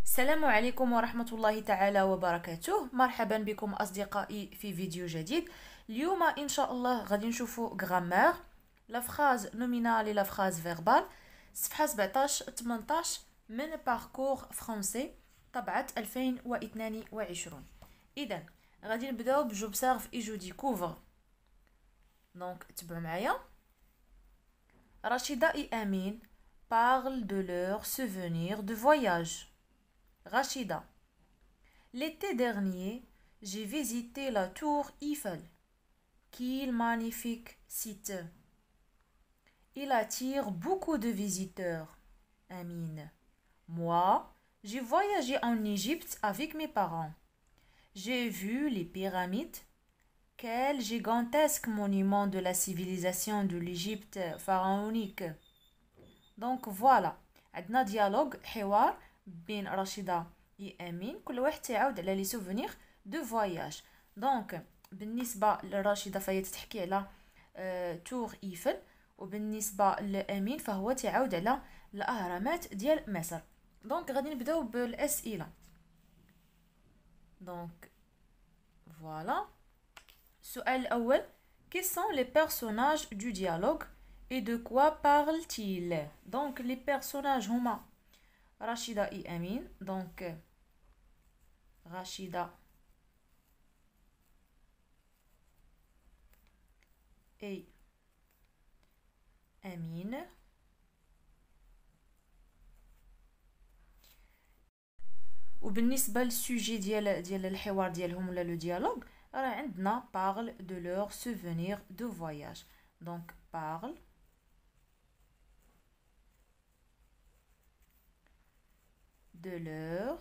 السلام عليكم ورحمة الله تعالى وبركاته. مرحبا بكم أصدقائي في فيديو جديد. اليوم إن شاء الله غادي نشوفوا غرامير لا فراز نومينال لا فراز فيربال صفحة 17-18 من باركور فرونسي طبعة 2022. إذا غادي نبداو بجو بسيرف إي جو ديكوفر. دونك تبعوا معايا. رشيدة et Amine parlent de leurs souvenirs de voyage. Rachida. L'été dernier, j'ai visité la tour Eiffel. Quel magnifique site. Il attire beaucoup de visiteurs. Amine. Moi, j'ai voyagé en Égypte avec mes parents. J'ai vu les pyramides. Quel gigantesque monument de la civilisation de l'Égypte pharaonique. Donc voilà, عندنا ديالوج حوار بين رشيدة وأمين، كل واحد تعاود على لي سوفونير دو فواياج. دونك بالنسبة لرشيدة فهي تحكي على تور إيفل، وبالنسبة لأمين فهو تعاود على الأهرامات ديال مصر. دونك غادي نبداو بالأسئلة. دونك فوالا. السؤال الأول: Quels sont les personnages du dialogue et de quoi parlent-ils? Donc les personnages هما Rachida et Amine. Donc Rachida et Amine. وبالنسبة للسوجي ديال الحوار ديالهم ولا لو ديالوج راه عندنا parle de leur souvenir de voyage. Donc parle de leur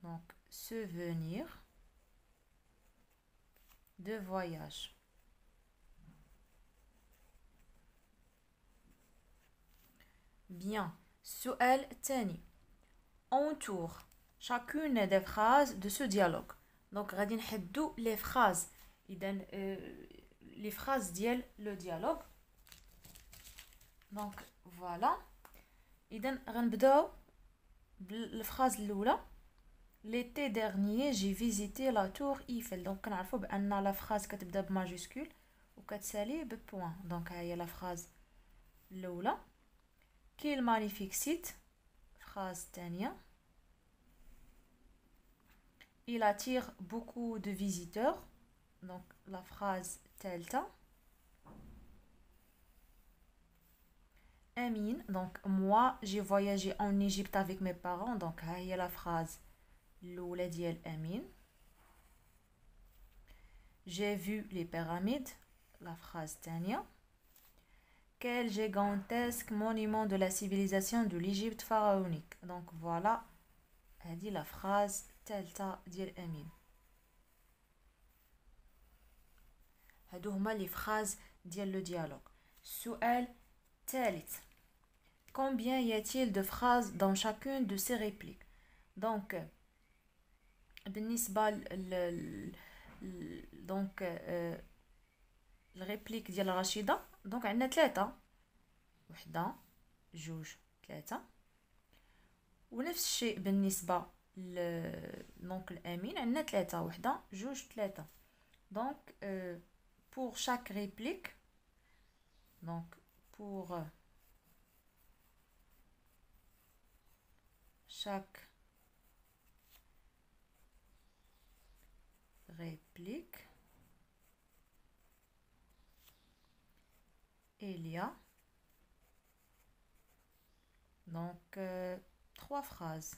donc souvenir de voyage. Bien. السؤال الثاني: entoure chacune des phrases de ce dialogue. Donc غادي نحدو les phrases. إذا les phrases ديال le dialogue. Donc voilà. إذا غنبداو بالفراز الأولى: l'été dernier j'ai visité la tour Eiffel. Donc كنعرفوا بأن لا فراز كتبدا بماجيسكول وكتسالي ببوان. دونك ها هي لا فراز الأولى. Quel magnifique site. Phrase الثانية: Il attire beaucoup de visiteurs. Donc la phrase الثالثة. Amine. Donc moi j'ai voyagé en Égypte avec mes parents. Donc ها هي la phrase الأولى ديال Amine. J'ai vu les pyramides. La phrase الثانية. Quel gigantesque monument de la civilisation de l'Égypte pharaonique. Donc voilà, هذه la phrase الثالثة ديال أمين. هادو هما لي phrases ديال le dialogue. السؤال الثالث: Combien y a-t-il de phrases dans chacune de ces répliques? Donc بالنسبة donc الريبليك ديال رشيدة دونك عندنا ثلاثة، وحدة جوج ثلاثة. ونفس الشيء بالنسبة دونك الأمين عندنا ثلاثة، وحدة جوج ثلاثة. دونك pour chaque réplique، donc pour chaque réplique il y a donc 3 phrases.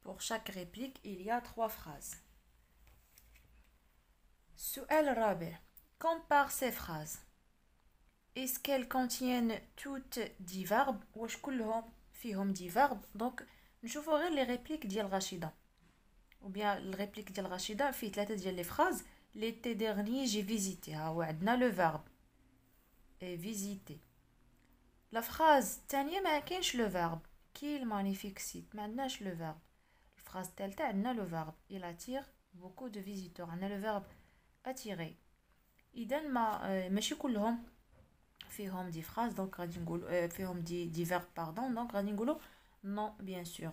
Pour chaque réplique, il y a 3 phrases. السؤال الرابع: Compare ces phrases. Est-ce qu'elles contiennent toutes des verbes؟ واش كلهم فيهم دي verbes؟ دونك نشوفوا غير لي ريبليك ديال رشيدة. ou bien الريبليك ديال رشيدة فيه 3 ديال لي phrases. L'été dernier j'ai visité. ها هو عندنا le verbe et visiter. La phrase الثانية ما كاينش le verbe. Quel magnifique site. ما عندناش le verbe. الفراز الثالثة عندنا le verbe. Il attire beaucoup de visiteurs. عندنا le verbe attirer. إذا ماشي كلهم فيهم دي phrases donc غادي نقول فيهم دي verbes pardon donc غادي نقولوا non bien sûr.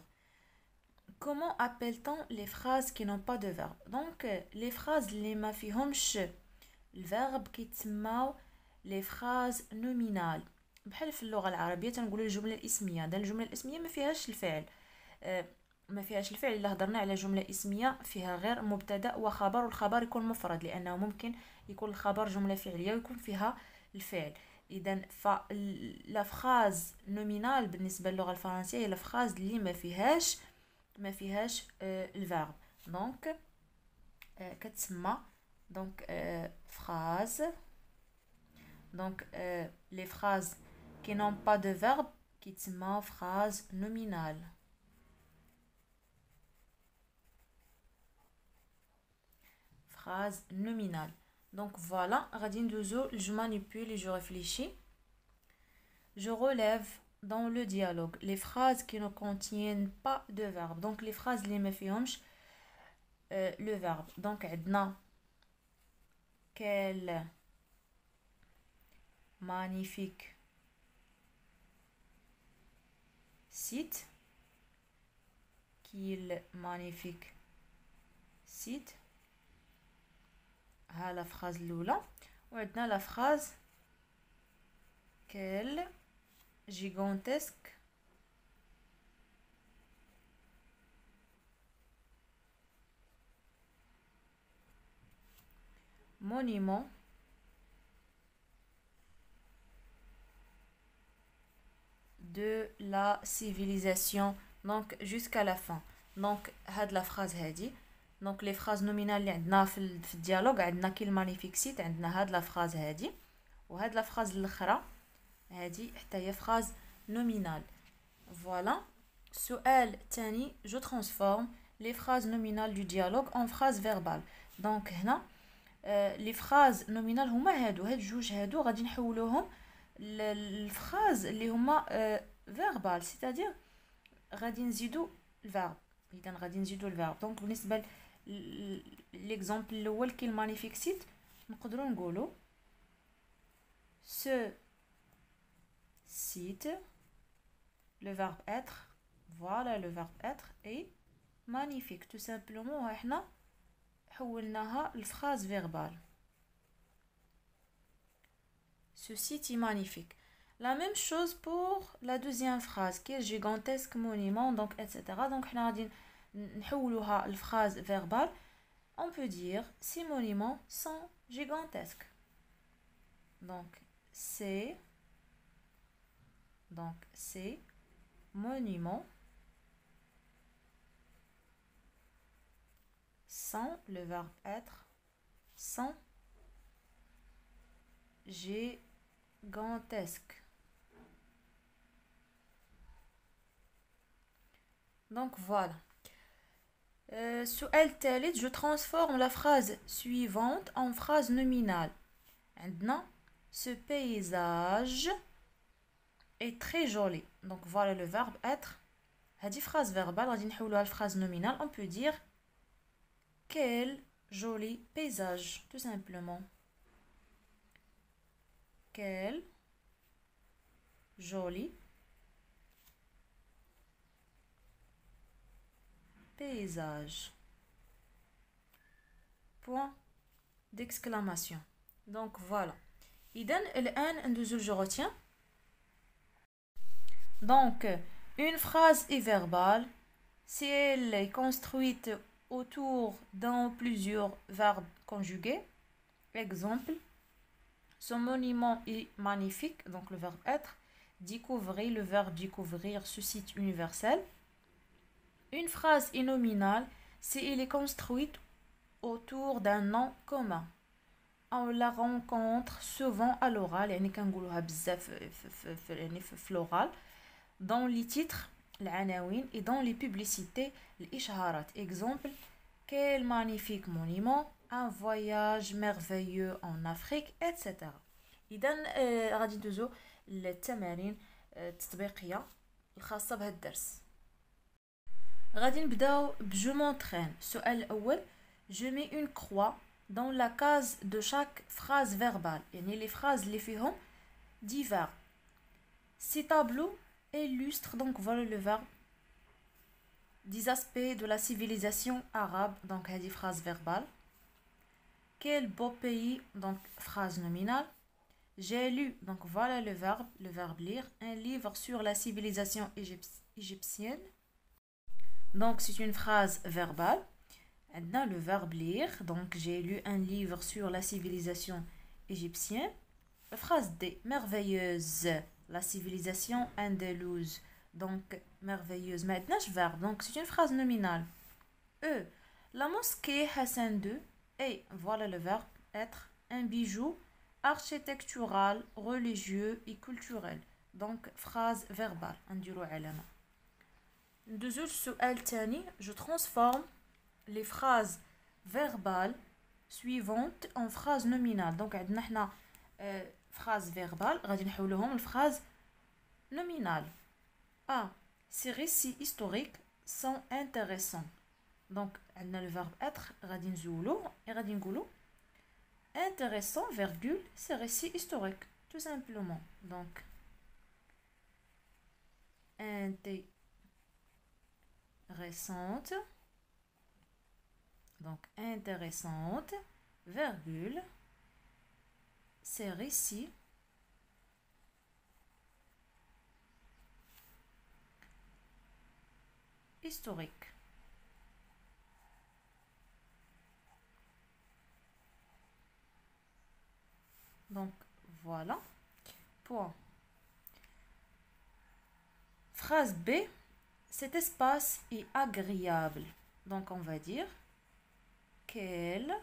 Comment appelle-t-on les phrases qui n'ont pas de verbe? Donc les phrases اللي ما فيهمش الverbe كيتسماو les phrases nominales. بحال في اللغة العربية تنقولوا الجملة الاسمية. ده الجملة الاسمية ما فيهاش الفعل. ما فيهاش الفعل. إلا هضرنا على جملة اسمية فيها غير مبتدأ وخبر، والخبر يكون مفرد لأنه ممكن يكون الخبر جملة فعلية ويكون فيها الفعل. إذا لا فراز نومينال بالنسبة للغة الفرنسية هي لا فراز اللي ما فيهاش الفيرب. دونك كتسمى دونك phrase. Donc les phrases qui n'ont pas de verbe qui تسمى phrase nominale. Phrase nominale. Donc voilà, غادي ندوزو je manipule et je réfléchis. Je relève dans le dialogue les phrases qui ne contiennent pas de verbe. Donc les phrases اللي ما فيهمش le verbe. Donc عندنا quel magnifique site, qu'il magnifique site. ها la phrase الأولى. وعندنا la phrase quel gigantesque monument de la civilisation. Donc jusqu'à la fin. Donc هاد la phrase هادي. Donc les phrases nominales اللي عندنا في الديالوج عندنا كي المانيفيك سيت، عندنا هاد لا فراز هادي، وهاد لا فراز الاخرى هادي حتى هي فراز نومينال. فوالا. السؤال الثاني جو ترانسفورم لي فراز نومينال دو ديالوج اون فراز فيربال. دونك هنا لي فراز نومينال هما هاد جوج هادو غادي نحولوهم الفراز اللي هما فيربال، سيتادير غادي نزيدو الفيرب. اذا غادي نزيدو الفيرب. دونك بالنسبه ليكزامبل الاول كي المانيفيك سيت نقدروا نقولوا ce site, le verbe être, voilà le verbe être est magnifique. tout simplement احنا حولناها الفراز فيربال. Ce site est magnifique. La même chose pour la deuxième phrase qui est gigantesque monument, donc etc. Donc on a dit نحولوها الفراز verbale. On peut dire ces monuments sont gigantesques. Donc ces monuments sont, le verbe être, sont gigantesques. Donc voilà. السؤال الثالث je transforme la phrase suivante en phrase nominale. عندنا ce paysage est très joli. Donc voilà le verbe être. هذه phrase verbale غادي نحولوها لphrase nominale. On peut dire quel joli paysage, tout simplement. Quel joli paysage. Point d'exclamation. Donc voilà. إذن الآن ندوزو je retiens. Donc une phrase est verbale si elle est construite autour d'un ou plusieurs verbes conjugués. Exemple, ce monument est magnifique, donc le verbe être. Découvrir, le verbe découvrir, ce site universel. Une phrase est nominale si elle est construite autour d'un nom commun. On la rencontre souvent à l'oral, يعني كنقولوها بزاف في l'oral, dans les titres, العناوين, et dans les publicités, الإشهارات. Exemple, quel magnifique monument, un voyage merveilleux en Afrique, etc. إذن غادي ندوزو للتمارين التطبيقية الخاصة بهذا الدرس. غادي نبداو بجو مونطرين. السؤال الأول je mets une croix dans la case de chaque phrase verbale. يعني les phrases les فيهم divers. Ces tableaux illustrent donc voilà le verbe des aspects de la civilisation arabe, donc هذه phrase verbale. Quel beau pays, donc phrase nominale. J'ai lu, donc voilà le verbe lire, un livre sur la civilisation égyptienne. Donc c'est une phrase verbale. Maintenant le verbe lire, donc j'ai lu un livre sur la civilisation égyptienne. La phrase D, merveilleuse, la civilisation andalouse. Donc merveilleuse. Maintenant je verbe, donc c'est une phrase nominale. E, la mosquée Hassan II est, voilà le verbe être, un bijou architectural, religieux et culturel. Donc phrase verbale. نديرو علامة. ندوزو للسؤال الثاني. Je transforme les phrases verbales suivantes en phrases nominales. Donc عندنا حنا phrase verbale غادي نحولوهم لphrase nominale. A. Ces récits historiques sont intéressants. Donc عندنا le verbe être غادي نزولو et غادي نقولو intéressant, virgule, ces récits historiques, tout simplement. Donc, intéressante, virgule, ces récits historiques. Donc, voilà. Point. Phrase B. Cet espace est agréable. Donc, on va dire quel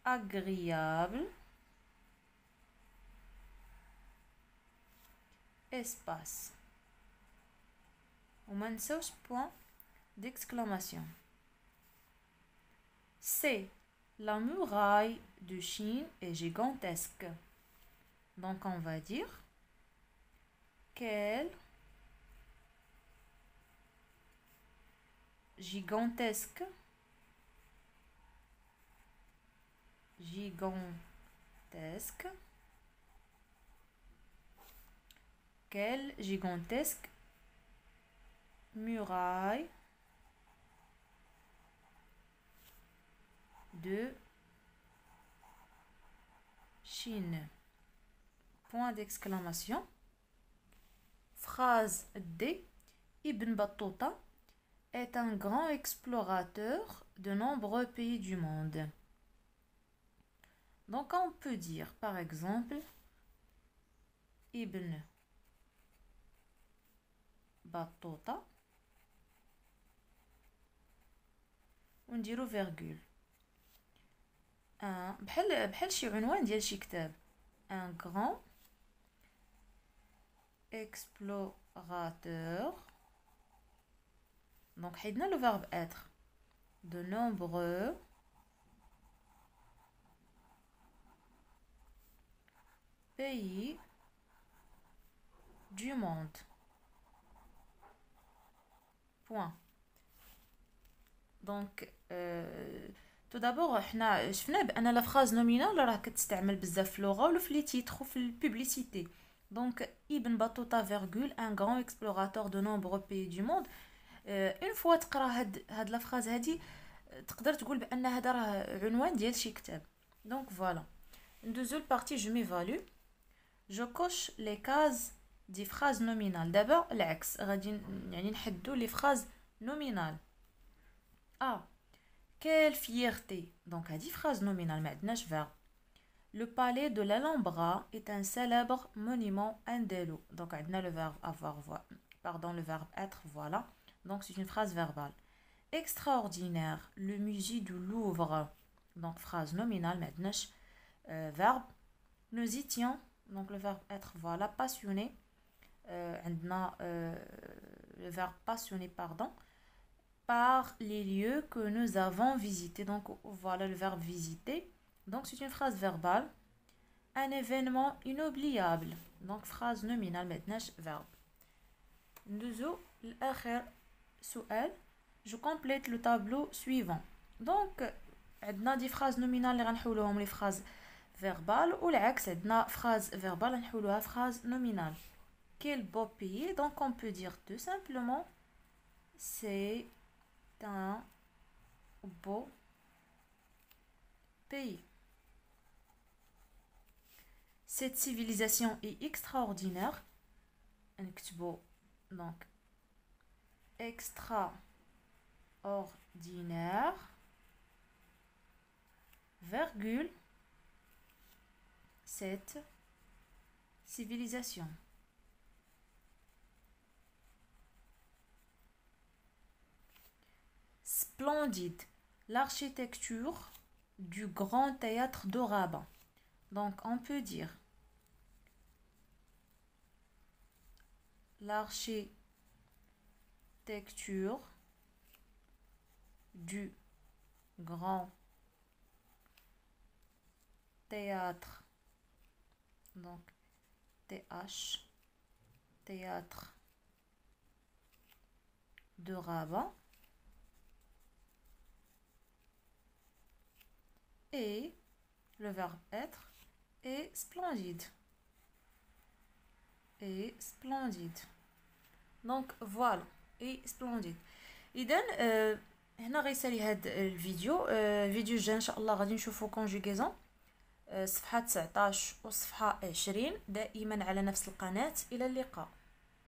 agréable espace. On منساوش point d'exclamation. C. La muraille de Chine est gigantesque. Donc on va dire quelle gigantesque quelle gigantesque muraille de Chine. Point d'exclamation. Phrase D. Ibn Battuta est un grand explorateur de nombreux pays du monde. Donc on peut dire par exemple Ibn Battuta ونديرو virgule. بحال شي عنوان ديال شي كتاب. Un grand explorateur. Donc حيدنا le verbe être. De nombreux pays du monde. Point. Donc tout d'abord حنا شفنا بان لا phrase nominale راه كتستعمل بزاف في اللغه ولا في لي تيتر وفي البوبليسيتي. Donc Ibn Battuta virgule un grand explorateur de nombreux pays du monde. une fois تقرا هاد لا phrase هادي تقدر تقول بان هذا راه عنوان ديال شي كتاب. Donc voilà. ندوزو لبارتي je m'évalue. Je coche les cases des phrases nominales. دابا العكس غادي يعني نحدو les phrases nominales. A. Quelle fierté. Donc هذه phrase nominale ما عندناش verbe. Le palais de l'Alhambra est un célèbre monument andalou. Donc عندنا le verbe avoir, pardon, le verbe être, voilà. Donc c'est une phrase verbale. Extraordinaire, le musée du Louvre. Donc phrase nominale ما عندناش verbe. Nous étions, donc le verbe être, voilà. Passionné, عندنا le verbe passionné, pardon, par les lieux que nous avons visités. Donc voilà le verbe visiter. Donc c'est une phrase verbale. Un événement inoubliable. Donc phrase nominale maintenant verbe. ندوزو لآخر سؤال. je complète le tableau suivant. Donc عندنا دي phrases nominales اللي غنحولوهم لي phrases verbales والعكس عندنا phrase verbale غنحولوها phrase nominale. Quel beau pays. Donc on peut dire tout simplement c'est un beau pays. Cette civilisation est extraordinaire. Donc extraordinaire, virgule, cette civilisation. Splendide, l'architecture du grand théâtre de Rabat. Donc on peut dire l'architecture du grand théâtre, donc TH, théâtre de Rabat, et le verbe être est splendide. Et splendide. Donc voilà, et splendide. إذن هنا غيسالي هاد الفيديو. الفيديو الجاي ان شاء الله غادي نشوفو كونجوغيزون صفحة 19 وصفحة 20 دائما على نفس القناة. إلى اللقاء.